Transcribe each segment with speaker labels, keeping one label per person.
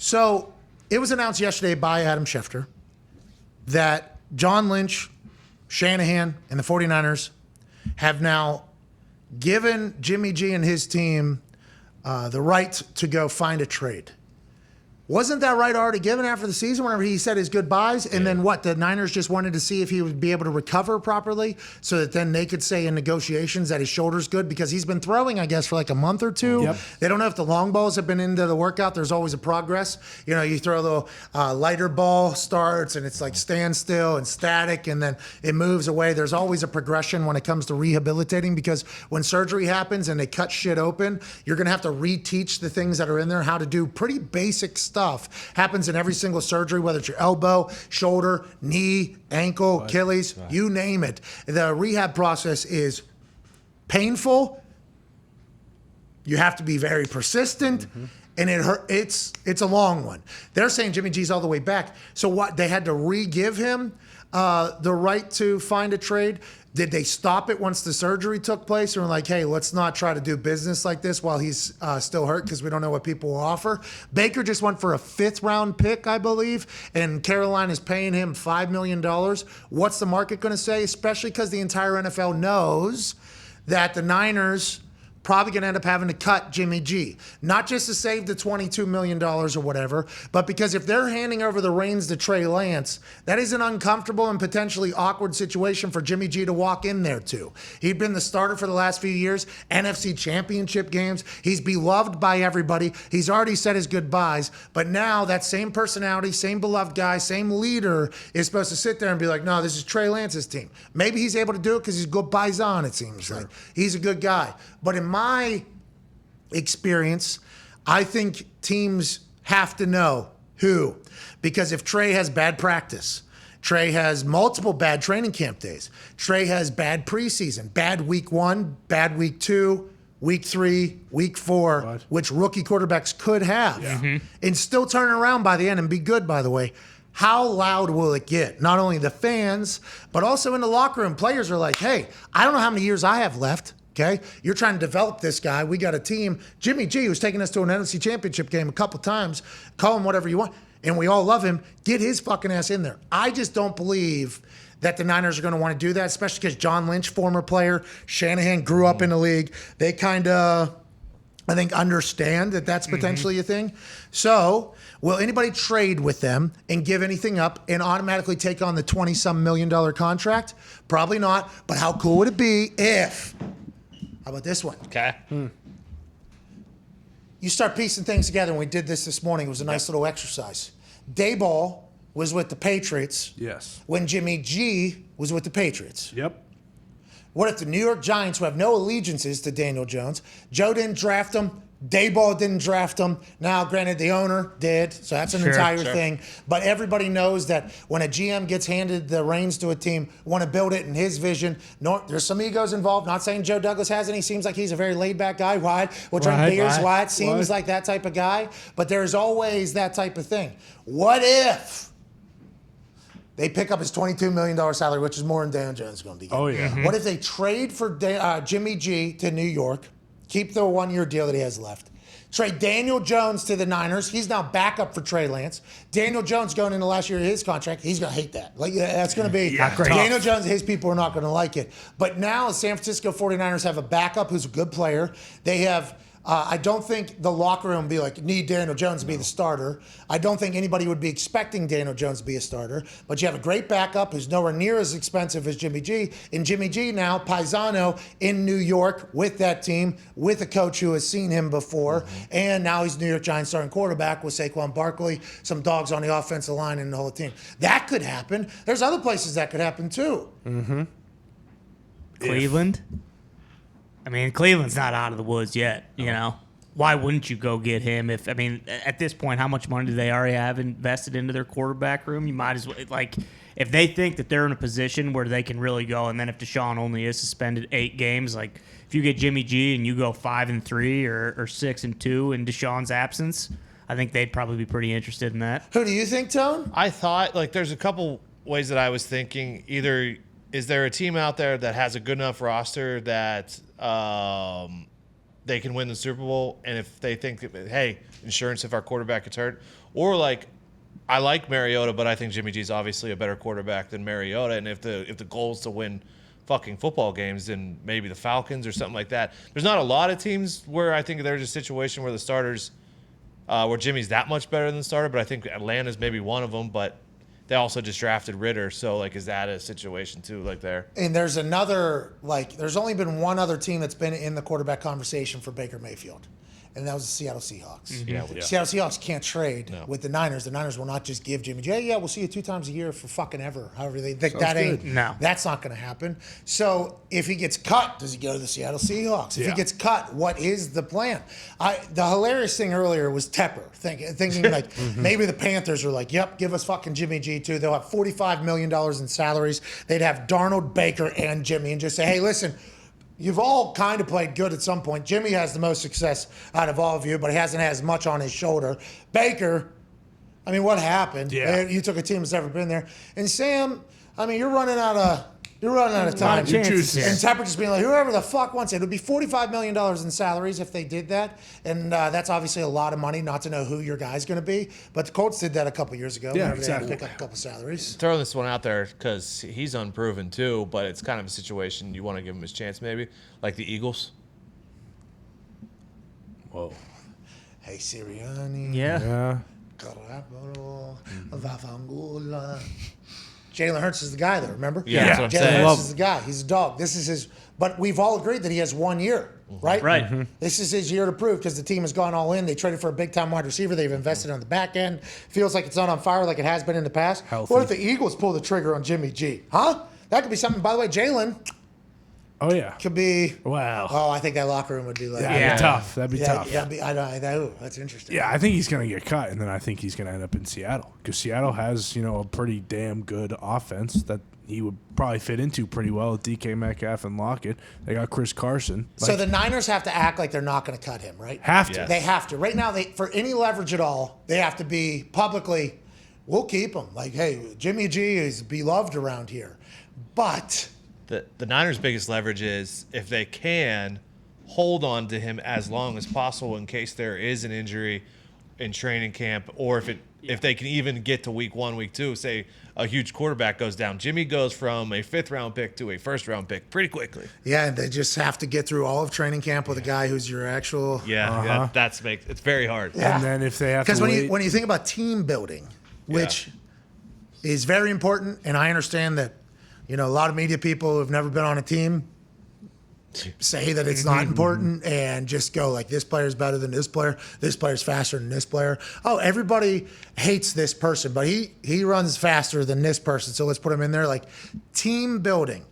Speaker 1: So it was announced yesterday by Adam Schefter that John Lynch, Shanahan, and the 49ers have now given Jimmy G and his team the right to go find a trade. Wasn't that right already given after the season whenever he said his goodbyes? And then what, the Niners just wanted to see if he would be able to recover properly so that then they could say in negotiations that his shoulder's good because he's been throwing, I guess, for like a month or two. Yep. They don't know if the long balls have been into the workout. There's always a progress. You know, you throw the lighter ball starts and it's like standstill and static and then it moves away. There's always a progression when it comes to rehabilitating because when surgery happens and they cut shit open, you're going to have to reteach the things that are in there, how to do pretty basic stuff. Happens in every single surgery, whether it's your elbow, shoulder, knee, ankle, Achilles, you name it. The rehab process is painful. You have to be very persistent, and it's a long one. They're saying Jimmy G's all the way back. So what? They had to re-give him the right to find a trade. Did they stop it once the surgery took place? Or like, hey, let's not try to do business like this while he's still hurt because we don't know what people will offer. Baker just went for a 5th-round pick, I believe, and Carolina is paying him $5 million. What's the market going to say? Especially because the entire NFL knows that the Niners probably going to end up having to cut Jimmy G. Not just to save the $22 million or whatever, but because if they're handing over the reins to Trey Lance, that is an uncomfortable and potentially awkward situation for Jimmy G to walk in there to. He'd been the starter for the last few years, NFC championship games. He's beloved by everybody. He's already said his goodbyes, but now that same personality, same beloved guy, same leader is supposed to sit there and be like, no, this is Trey Lance's team. Maybe he's able to do it because he's good paisan, it seems like. He's a good guy. But in my experience, I think teams have to know who. Because if Trey has bad practice, Trey has multiple bad training camp days, Trey has bad preseason, bad week 1, bad week 2, week 3, week 4, which rookie quarterbacks could have, and still turn around by the end and be good, by the way. How loud will it get? Not only the fans, but also in the locker room. Players are like, hey, I don't know how many years I have left. Okay, you're trying to develop this guy. We got a team. Jimmy G, who's taken us to an NFC championship game a couple times. Call him whatever you want. And we all love him. Get his fucking ass in there. I just don't believe that the Niners are going to want to do that, especially because John Lynch, former player, Shanahan grew up in the league. They kind of, I think, understand that that's potentially a thing. So will anybody trade with them and give anything up and automatically take on the $20-some million contract? Probably not. But how cool would it be if... How about this one?
Speaker 2: Okay.
Speaker 1: You start piecing things together, and we did this morning. It was a nice little exercise. Dayball was with the Patriots.
Speaker 3: Yes.
Speaker 1: When Jimmy G was with the Patriots.
Speaker 3: Yep.
Speaker 1: What if the New York Giants, who have no allegiances to Daniel Jones, Joe didn't draft him, Dayball didn't draft him. Now, granted, the owner did, so that's an entire thing. But everybody knows that when a GM gets handed the reins to a team, want to build it in his vision. There's some egos involved. Not saying Joe Douglas has any. Seems like he's a very laid-back guy. Wyatt will drink beers. Wyatt seems like that type of guy. But there's always that type of thing. What if they pick up his $22 million salary, which is more than Daniel Jones is going to be getting?
Speaker 3: Oh, yeah.
Speaker 1: What if they trade for Jimmy G to New York? Keep the 1-year deal that he has left. Trade Daniel Jones to the Niners. He's now backup for Trey Lance. Daniel Jones going into last year of his contract. He's going to hate that. Like, that's going to be great. Daniel Jones and his people are not going to like it. But now the San Francisco 49ers have a backup who's a good player. They have... I don't think the locker room would be like, need Daniel Jones to be the starter. I don't think anybody would be expecting Daniel Jones to be a starter. But you have a great backup who's nowhere near as expensive as Jimmy G. And Jimmy G now, paisano in New York with that team, with a coach who has seen him before. And now he's New York Giants starting quarterback with Saquon Barkley, some dogs on the offensive line and the whole team. That could happen. There's other places that could happen too.
Speaker 2: Cleveland? I mean, Cleveland's not out of the woods yet, you know. Why wouldn't you go get him if, I mean, at this point, how much money do they already have invested into their quarterback room? You might as well, like, if they think that they're in a position where they can really go, and then if Deshaun only is suspended 8 games, like, if you get Jimmy G and you go 5-3 or 6-2 in Deshaun's absence, I think they'd probably be pretty interested in that.
Speaker 1: Who do you think, Tone?
Speaker 4: I thought, like, there's a couple ways that I was thinking. Either is there a team out there that has a good enough roster that they can win the Super Bowl, and if they think that, hey, insurance if our quarterback gets hurt, or like I like Mariota, but I think Jimmy G's obviously a better quarterback than Mariota, and if the goal is to win fucking football games, then maybe the Falcons or something like that. There's not a lot of teams where I think there's a situation where the starters, where Jimmy's that much better than the starter, but I think Atlanta's maybe one of them, but they also just drafted Ritter, so like, is that a situation too, like there?
Speaker 1: And there's another, like, there's only been one other team that's been in the quarterback conversation for Baker Mayfield, and that was the Seattle Seahawks. Seattle Seahawks can't trade with the Niners. The Niners will not just give Jimmy G, yeah, we'll see you 2 times a year for fucking ever. However, they think that ain't, that's not going to happen. So if he gets cut, does he go to the Seattle Seahawks? If he gets cut, what is the plan? The hilarious thing earlier was Tepper thinking like maybe the Panthers are like, yep, give us fucking Jimmy G too. They'll have $45 million in salaries. They'd have Darnold, Baker, and Jimmy, and just say, hey, listen, you've all kind of played good at some point. Jimmy has the most success out of all of you, but he hasn't had as much on his shoulder. Baker, I mean, what happened?
Speaker 3: Yeah.
Speaker 1: You took a team that's never been there. And Sam, I mean, you're running out of time. And Tepper just being like, whoever the fuck wants it. It would be $45 million in salaries if they did that. And that's obviously a lot of money not to know who your guy's going to be. But the Colts did that a couple years ago.
Speaker 3: Yeah,
Speaker 1: They
Speaker 3: exactly.
Speaker 1: had to pick up a couple salaries.
Speaker 4: Throwing this one out there because he's unproven too, but it's kind of a situation you want to give him his chance maybe, like the Eagles.
Speaker 3: Whoa.
Speaker 1: Hey, Sirianni.
Speaker 3: Yeah.
Speaker 1: Vafangula. Jalen Hurts is the guy, though, remember?
Speaker 4: Yeah, that's what I'm
Speaker 1: Jalen
Speaker 4: saying.
Speaker 1: Hurts is the guy. He's a dog. This is his. But we've all agreed that he has 1 year, right?
Speaker 2: Right.
Speaker 1: This is his year to prove because the team has gone all in. They traded for a big-time wide receiver. They've invested on the back end. Feels like it's not on fire like it has been in the past.
Speaker 3: Healthy.
Speaker 1: What if the Eagles pull the trigger on Jimmy G? Huh? That could be something. By the way, Jalen
Speaker 3: Oh, yeah.
Speaker 1: could be.
Speaker 3: Wow.
Speaker 1: Oh, I think that locker room would be like.
Speaker 3: That'd be tough. That'd be tough.
Speaker 1: Yeah, I know. That's interesting.
Speaker 3: Yeah, I think he's going to get cut, and then I think he's going to end up in Seattle because Seattle has, a pretty damn good offense that he would probably fit into pretty well with DK Metcalf and Lockett. They got Chris Carson.
Speaker 1: So the Niners have to act like they're not going to cut him, right?
Speaker 3: Have to.
Speaker 4: Yeah.
Speaker 1: They have to. Right now, for any leverage at all, they have to be publicly, we'll keep him. Like, hey, Jimmy G is beloved around here. But
Speaker 4: The Niners' biggest leverage is if they can hold on to him as long as possible in case there is an injury in training camp, or if they can even get to week 1, week 2, say a huge quarterback goes down. Jimmy goes from a 5th-round pick to a 1st-round pick pretty quickly.
Speaker 1: yeah, and they just have to get through all of training camp with a guy who's your actual.
Speaker 4: Yeah, it's very hard.
Speaker 3: And then if they have to
Speaker 1: Because
Speaker 3: wait.
Speaker 1: when you think about team building, which is very important, and I understand that, a lot of media people who have never been on a team say that it's not important and just go like, this player's better than this player's faster than this player. Oh, everybody hates this person, but he runs faster than this person, so let's put him in there. Like, team building.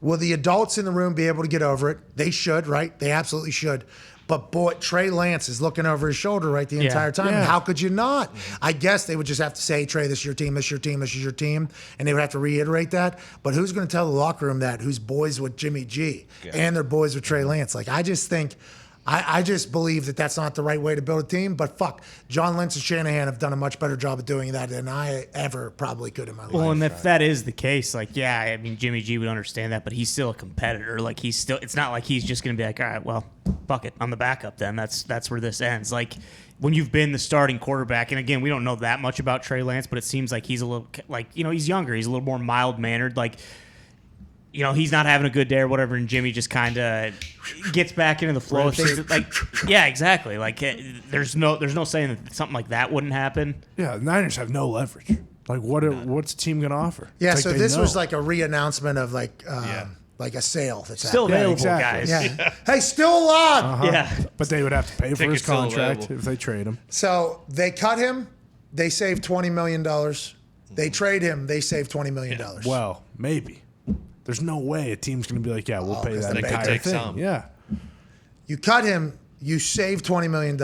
Speaker 1: Will the adults in the room be able to get over it? They should, right? They absolutely should. But boy, Trey Lance is looking over his shoulder the entire time.
Speaker 3: Yeah.
Speaker 1: How could you not? I guess they would just have to say, Trey, this is your team, this is your team, this is your team. And they would have to reiterate that. But who's going to tell the locker room that? Who's boys with Jimmy G and they're boys with Trey Lance? Like, I just think, I just believe that that's not the right way to build a team. But fuck, John Lynch and Shanahan have done a much better job of doing that than I ever probably could in my life.
Speaker 2: Well, and if that is the case, like, yeah, I mean, Jimmy G would understand that, but he's still a competitor. Like, it's not like he's just going to be like, all right, well, fuck it, I'm the backup then. That's where this ends. Like, when you've been the starting quarterback, and again, we don't know that much about Trey Lance, but it seems like he's a little, like, he's younger. He's a little more mild-mannered. Like, he's not having a good day or whatever, and Jimmy just kind of gets back into the flow of things. Like, yeah, exactly. Like, there's no saying that something like that wouldn't happen.
Speaker 3: Yeah, the Niners have no leverage. Like, what's the team going to offer?
Speaker 1: Yeah,
Speaker 3: It's
Speaker 1: so
Speaker 3: like
Speaker 1: this
Speaker 3: they
Speaker 1: was
Speaker 3: know.
Speaker 1: like a re-announcement of like a sale that's
Speaker 2: Still
Speaker 1: happening.
Speaker 2: available,
Speaker 3: exactly.
Speaker 2: guys.
Speaker 1: Yeah. Hey, still alive.
Speaker 2: Yeah.
Speaker 3: But they would have to pay for his
Speaker 4: Tickets still
Speaker 3: contract
Speaker 4: available.
Speaker 3: if they trade him.
Speaker 1: So they cut him. They save $20 million. They trade him. They save $20 million.
Speaker 3: Well, maybe. There's no way a team's going to be like, yeah, we'll pay
Speaker 1: 'cause
Speaker 3: that
Speaker 1: they
Speaker 3: entire
Speaker 4: take
Speaker 3: thing.
Speaker 4: some.
Speaker 3: Yeah.
Speaker 1: You cut him. You save $20 million.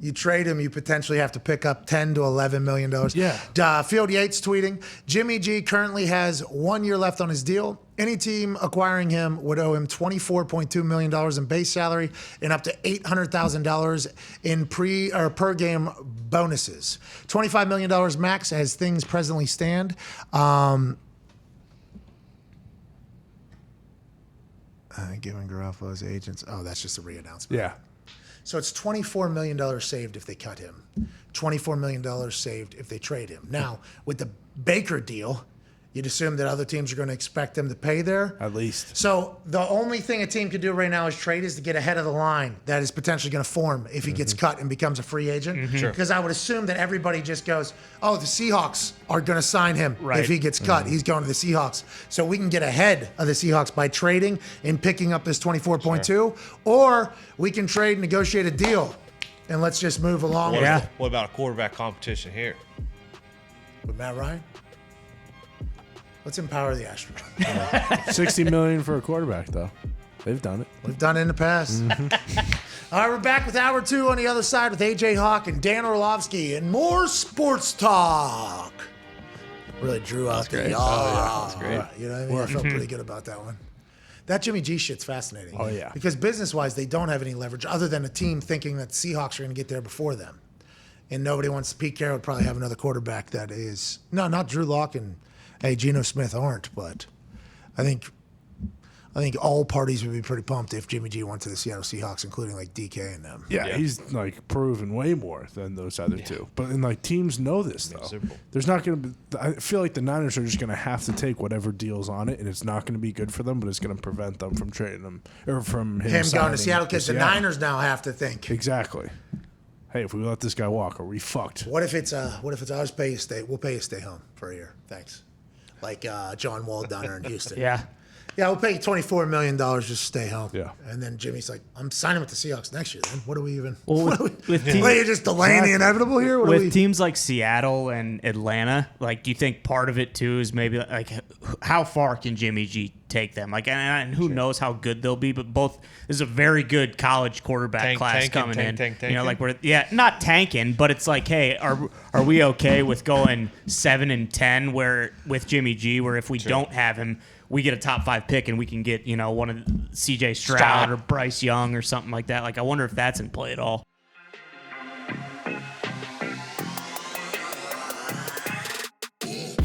Speaker 1: You trade him, you potentially have to pick up $10 to $11 million.
Speaker 3: Yeah.
Speaker 1: Field Yates tweeting, Jimmy G currently has 1 year left on his deal. Any team acquiring him would owe him $24.2 million in base salary and up to $800,000 in per game bonuses. $25 million max as things presently stand. Giving Garoppolo's agents. Oh, that's just a re-announcement.
Speaker 3: Yeah.
Speaker 1: So it's $24 million saved if they cut him. $24 million saved if they trade him. Now, with the Baker deal, you'd assume that other teams are going to expect them to pay there.
Speaker 3: At least.
Speaker 1: So the only thing a team could do right now is trade is to get ahead of the line that is potentially going to form if he gets cut and becomes a free agent.
Speaker 4: Sure.
Speaker 1: Because I would assume that everybody just goes, oh, the Seahawks are going to sign him
Speaker 2: Right.
Speaker 1: if he gets cut. He's going to the Seahawks. So we can get ahead of the Seahawks by trading and picking up this 24.2, or we can trade and negotiate a deal. And let's just move along
Speaker 2: Yeah.
Speaker 1: with it.
Speaker 4: What about a quarterback competition here?
Speaker 1: With Matt Ryan? Let's empower the Astros.
Speaker 3: $60 million for a quarterback, though. They've done it.
Speaker 1: We've done it in the past. All right, we're back with Hour 2 on the other side with AJ Hawk and Dan Orlovsky and more sports talk. Really drew out the
Speaker 5: great.
Speaker 1: yaw.
Speaker 5: That's great.
Speaker 1: You know what I mean? I felt pretty good about that one. That Jimmy G shit's fascinating.
Speaker 3: Oh, yeah.
Speaker 1: Because business-wise, they don't have any leverage other than a team thinking that the Seahawks are going to get there before them. And nobody wants Pete Carroll would probably have another quarterback that is – no, not Drew Lock and Geno Smith aren't, but I think all parties would be pretty pumped if Jimmy G went to the Seattle Seahawks, including like DK and them.
Speaker 3: Yeah, he's like proven way more than those other two. But and like teams know this though.
Speaker 4: Super Bowl.
Speaker 3: There's not going to be. I feel like the Niners are just going to have to take whatever deals on it, and it's not going to be good for them, but it's going to prevent them from trading them or from him
Speaker 1: Him going
Speaker 3: signing
Speaker 1: to Seattle because the
Speaker 3: Seattle.
Speaker 1: Niners now have to think.
Speaker 3: Exactly. Hey, if we let this guy walk, are we fucked?
Speaker 1: What if it's ours pay you stay? We'll pay you stay home for a year. Thanks. Like John Wall down there in Houston.
Speaker 2: Yeah.
Speaker 1: Yeah, we'll pay you $24 million just to stay home.
Speaker 3: Yeah.
Speaker 1: And then Jimmy's like, I'm signing with the Seahawks next year then. What do we even
Speaker 2: Well,
Speaker 1: what
Speaker 2: with
Speaker 1: are
Speaker 2: team-
Speaker 1: you just delaying the inevitable here? What are we
Speaker 2: With teams like Seattle and Atlanta, like, do you think part of it too is maybe like how far can Jimmy G take them? Like, and who knows how good they'll be? But both this is a very good college quarterback class coming in. You know, like not tanking, but it's like, hey, are we okay with going 7-10 where with Jimmy G, where if we don't have him, we get a top 5 pick and we can get one of CJ Stroud or Bryce Young or something like that. Like, I wonder if that's in play at all.